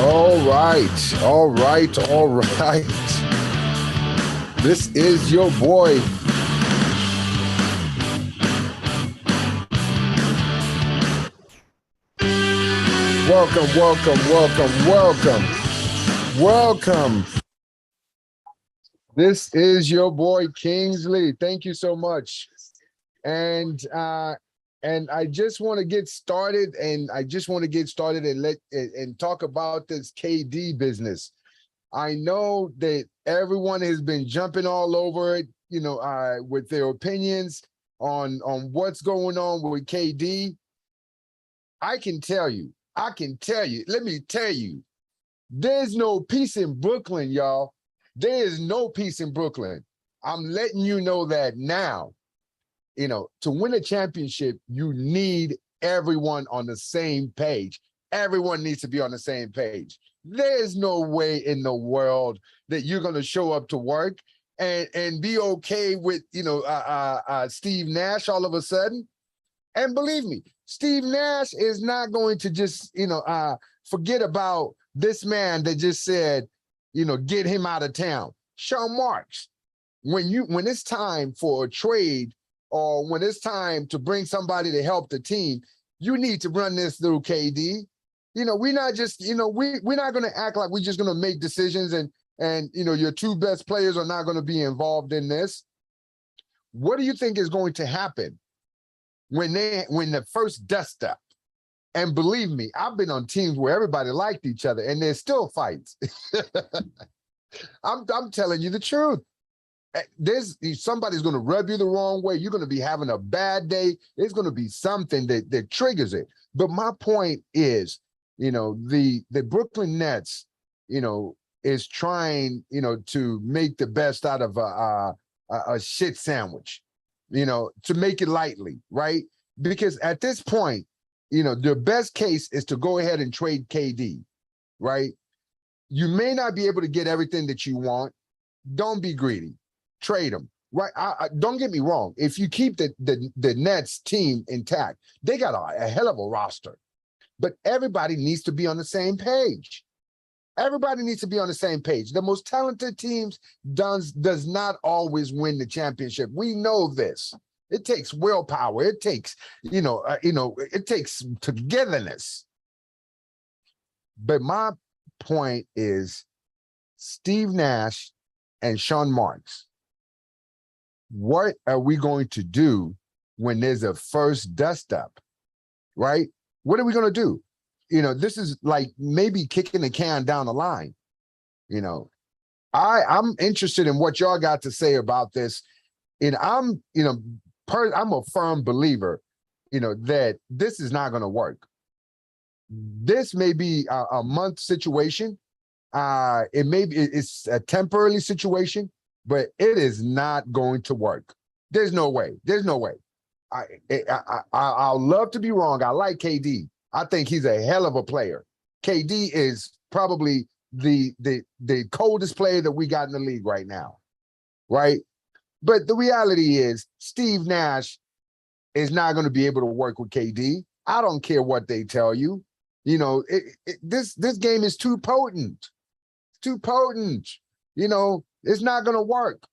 All right, all right, all right. This is your boy. Welcome, welcome, welcome, welcome, welcome. This is your boy Kingsley. Thank you so much. And I just want to get started, and talk about this KD business. I know that everyone has been jumping all over it, with their opinions on what's going on with KD. Let me tell you, there's no peace in Brooklyn, y'all. There is no peace in Brooklyn. I'm letting you know that now. To win a championship, you need everyone on the same page. Everyone needs to be on the same page. There's no way in the world that you're going to show up to work and be okay with, Steve Nash all of a sudden. And believe me, Steve Nash is not going to just, forget about this man that just said, get him out of town. Sean Marks, when it's time for a trade or when it's time to bring somebody to help the team, you need to run this through KD. We're not just, we're not going to act like we're just going to make decisions and your two best players are not going to be involved in this. What do you think is going to happen when the first dust up? And believe me, I've been on teams where everybody liked each other and there's still fights. I'm telling you the truth. Somebody's going to rub you the wrong way. You're going to be having a bad day. It's going to be something that triggers it. But my point is, the Brooklyn Nets, is trying, to make the best out of a shit sandwich, to make it lightly, right? Because at this point, the best case is to go ahead and trade KD, right? You may not be able to get everything that you want. Don't be greedy. Trade them, right? Don't get me wrong. If you keep the Nets team intact, they got a hell of a roster. But everybody needs to be on the same page. Everybody needs to be on the same page. The most talented teams does not always win the championship. We know this. It takes willpower. It takes, it takes togetherness. But my point is Steve Nash and Sean Marks. What are we going to do when there's a first dust up, right? What are we going to do? This is like maybe kicking the can down the line. I'm interested in what y'all got to say about this. And I'm a firm believer, that this is not going to work. This may be a month situation. It's a temporary situation, but it is not going to work. There's no way. There's no way. I'll love to be wrong. I like KD. I think he's a hell of a player. KD is probably the coldest player that we got in the league right now, right? But the reality is Steve Nash is not going to be able to work with KD. I don't care what they tell you. This game is too potent. It's too potent. It's not going to work.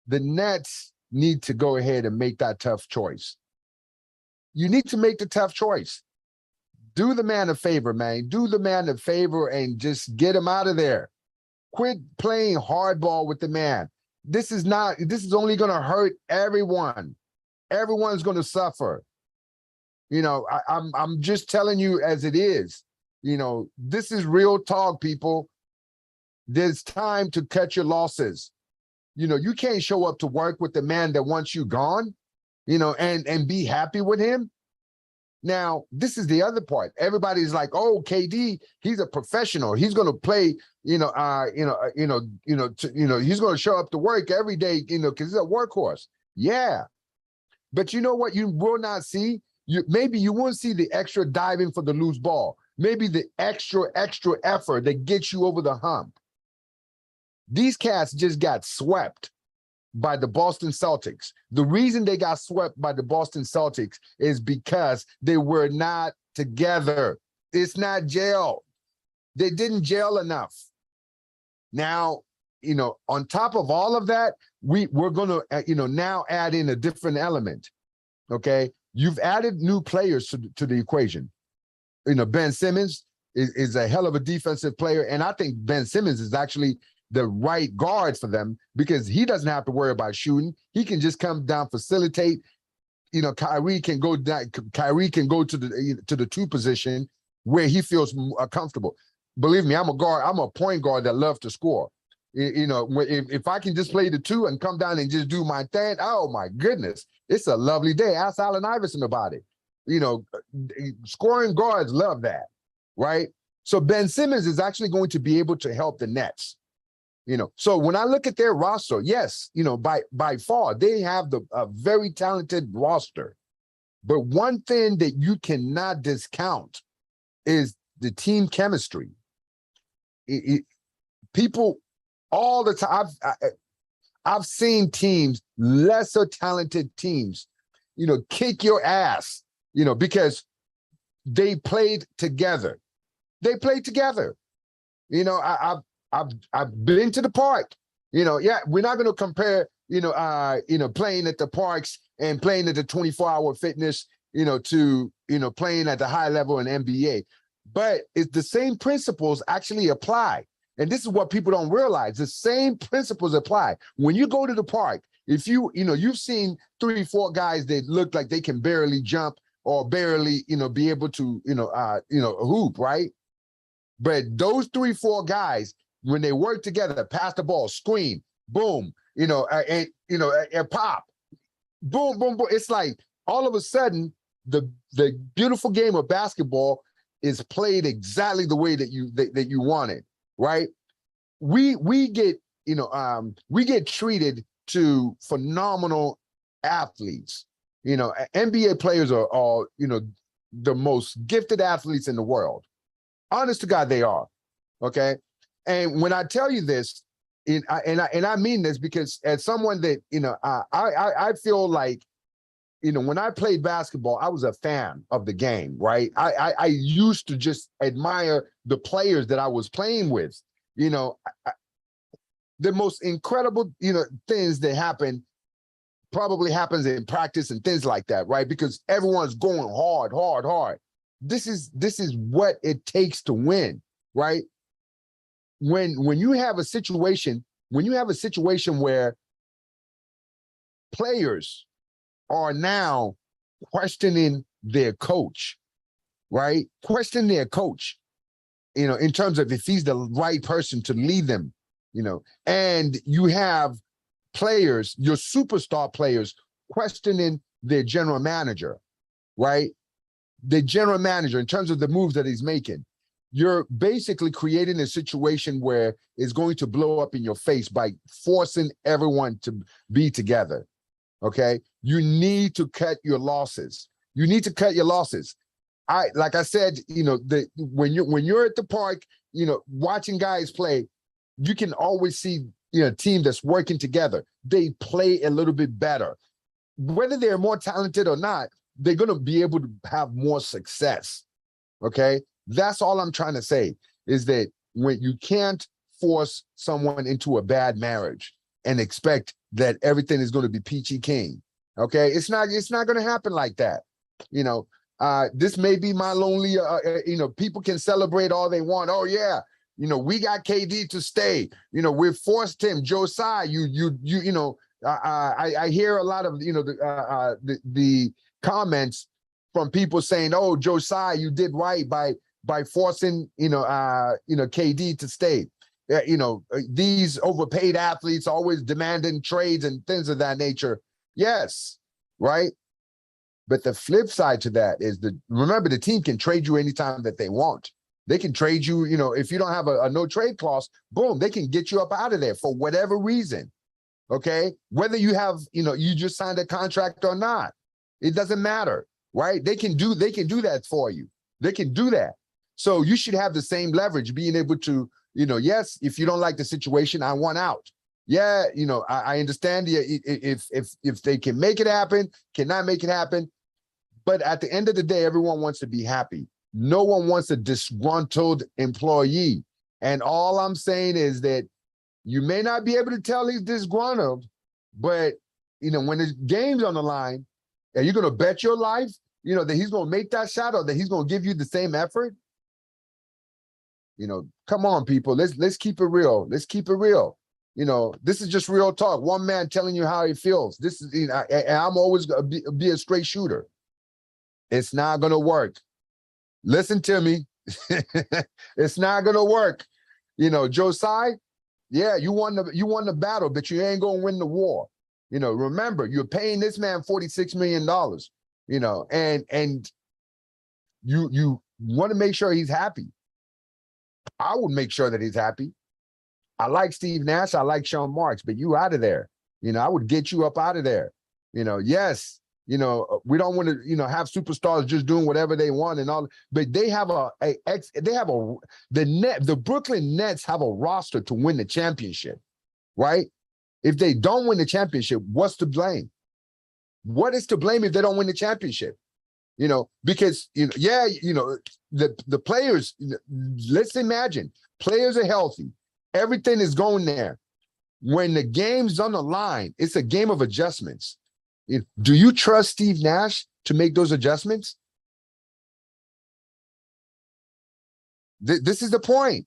The Nets need to go ahead and make that tough choice. You need to make the tough choice. Do the man a favor, man. Do the man a favor and just get him out of there. Quit playing hardball with the man. This is only going to hurt everyone. Everyone's going to suffer. I'm just telling you as it is. This is real talk, people. There's time to cut your losses. You can't show up to work with the man that wants you gone, and be happy with him. Now, this is the other part. Everybody's like, "Oh, KD, he's a professional. He's going to play, he's going to show up to work every day, because he's a workhorse." Yeah. But you know what you will not see? Maybe you won't see the extra diving for the loose ball. Maybe the extra effort that gets you over the hump. These cats just got swept by the Boston Celtics. The reason they got swept by the Boston Celtics is because they were not together. It's not jail. They didn't jail enough. Now, on top of all of that, we're going to, now add in a different element. Okay. You've added new players to the equation. Ben Simmons is a hell of a defensive player. And I think Ben Simmons is actually the right guard for them because he doesn't have to worry about shooting. He can just come down, facilitate. Kyrie can go down. Kyrie can go to the 2 position where he feels comfortable. Believe me, I'm a guard. I'm a point guard that loves to score. If I can just play the 2 and come down and just do my thing, oh my goodness, it's a lovely day. Ask Allen Iverson about it. Scoring guards love that, right? So Ben Simmons is actually going to be able to help the Nets. So when I look at their roster, yes, by far they have a very talented roster. But one thing that you cannot discount is the team chemistry. People all the time, I've seen teams, lesser talented teams, kick your ass, because they played together. They played together. I've been to the park. Yeah, we're not going to compare, playing at the parks and playing at the 24-hour fitness, to, playing at the high level in NBA. But it's the same principles actually apply. And this is what people don't realize. The same principles apply. When you go to the park, if you've seen 3 or 4 guys that look like they can barely jump or barely, be able to, hoop, right? But those 3 or 4 guys, when they work together, pass the ball, screen, boom, and pop, boom, boom, boom. It's like all of a sudden the beautiful game of basketball is played exactly the way that you want it, right? We get treated to phenomenal athletes. NBA players are the most gifted athletes in the world. Honest to God, they are. Okay. And when I tell you this, and I mean this because as someone that, I feel like, when I played basketball, I was a fan of the game, right? I used to just admire the players that I was playing with. The most incredible, things that happen probably happens in practice and things like that, right? Because everyone's going hard, hard, hard. This is what it takes to win, right? When you have a situation where players are now questioning their coach, right? Questioning their coach, in terms of if he's the right person to lead them, and you have players, your superstar players, questioning their general manager, right? The general manager in terms of the moves that he's making. You're basically creating a situation where it's going to blow up in your face by forcing everyone to be together. Okay. You need to cut your losses. You need to cut your losses. Like I said, when you're at the park, watching guys play, you can always see, a team that's working together. They play a little bit better. Whether they're more talented or not, they're going to be able to have more success. Okay. That's all I'm trying to say is that when you can't force someone into a bad marriage and expect that everything is going to be peachy keen. Okay. It's not going to happen like that. This may be my lonely, people can celebrate all they want. Oh yeah. We got KD to stay, we forced him. Josiah, I hear a lot of, the comments from people saying, oh, Josiah, you did right by forcing, KD to stay. These overpaid athletes always demanding trades and things of that nature. Yes, right. But the flip side to that is remember, the team can trade you anytime that they want. They can trade you, if you don't have a no trade clause, boom, they can get you up out of there for whatever reason. Okay. Whether you have, you just signed a contract or not, it doesn't matter, right? They can do that for you. They can do that. So you should have the same leverage, being able to, yes, if you don't like the situation, I want out. Yeah. I understand if they can make it happen, cannot make it happen. But at the end of the day, everyone wants to be happy. No one wants a disgruntled employee. And all I'm saying is that you may not be able to tell he's disgruntled, but when the game's on the line, are you going to bet your life, that he's going to make that shot or that he's going to give you the same effort? Come on, people. Let's keep it real. Let's keep it real. This is just real talk. One man telling you how he feels. This is, I'm always going to be a straight shooter. It's not going to work. Listen to me. It's not going to work. Josiah, yeah, you won the battle, but you ain't going to win the war. Remember, you're paying this man $46 million, and you want to make sure he's happy. I would make sure that he's happy. I like Steve Nash. I like Sean Marks, but you out of there. I would get you up out of there. Yes, we don't want to, have superstars just doing whatever they want and all, but they have the Brooklyn Nets have a roster to win the championship, right? If they don't win the championship, what's to blame? What is to blame if they don't win the championship? Because, the players, let's imagine players are healthy. Everything is going there. When the game's on the line, it's a game of adjustments. Do you trust Steve Nash to make those adjustments? This is the point.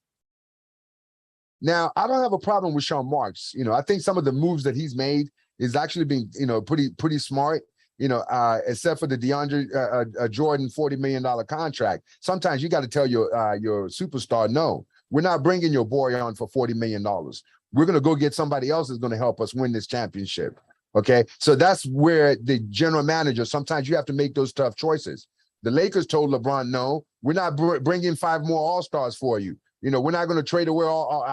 Now, I don't have a problem with Sean Marks. I think some of the moves that he's made is actually being, pretty smart. Except for the DeAndre Jordan $40 million contract. Sometimes you got to tell your superstar, no, we're not bringing your boy on for $40 million. We're going to go get somebody else that's going to help us win this championship. Okay, so that's where the general manager, sometimes you have to make those tough choices. The Lakers told LeBron, no, we're not bringing 5 more All-Stars for you. We're not going to trade away all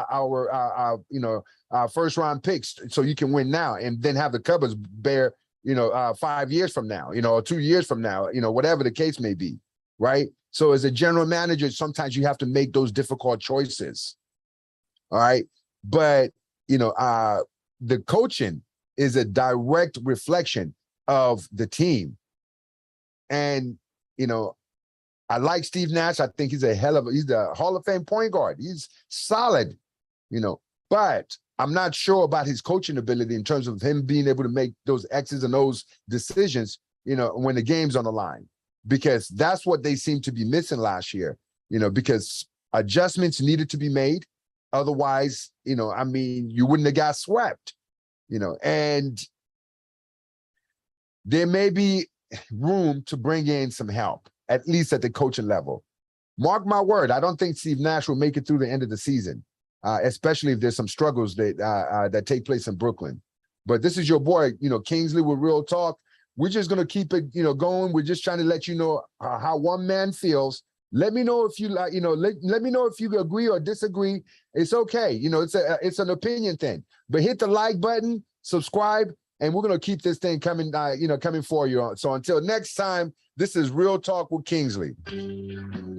our first-round picks so you can win now and then have the cupboards bare 5 years from now, or 2 years from now, whatever the case may be, right? So as a general manager, sometimes you have to make those difficult choices, all right? But, the coaching is a direct reflection of the team. And, I like Steve Nash. I think he's he's a Hall of Fame point guard. He's solid, but I'm not sure about his coaching ability in terms of him being able to make those X's and O's decisions, when the game's on the line, because that's what they seem to be missing last year, because adjustments needed to be made. Otherwise, you wouldn't have got swept, and there may be room to bring in some help, at least at the coaching level. Mark my word, I don't think Steve Nash will make it through the end of the season. Especially if there's some struggles that take place in Brooklyn. But this is your boy, Kingsley with Real Talk. We're just going to keep it, going. We're just trying to let you know how one man feels. Let me know if you like, let me know if you agree or disagree. It's okay. It's an opinion thing. But hit the like button, subscribe, and we're going to keep this thing coming, coming for you. So until next time, this is Real Talk with Kingsley.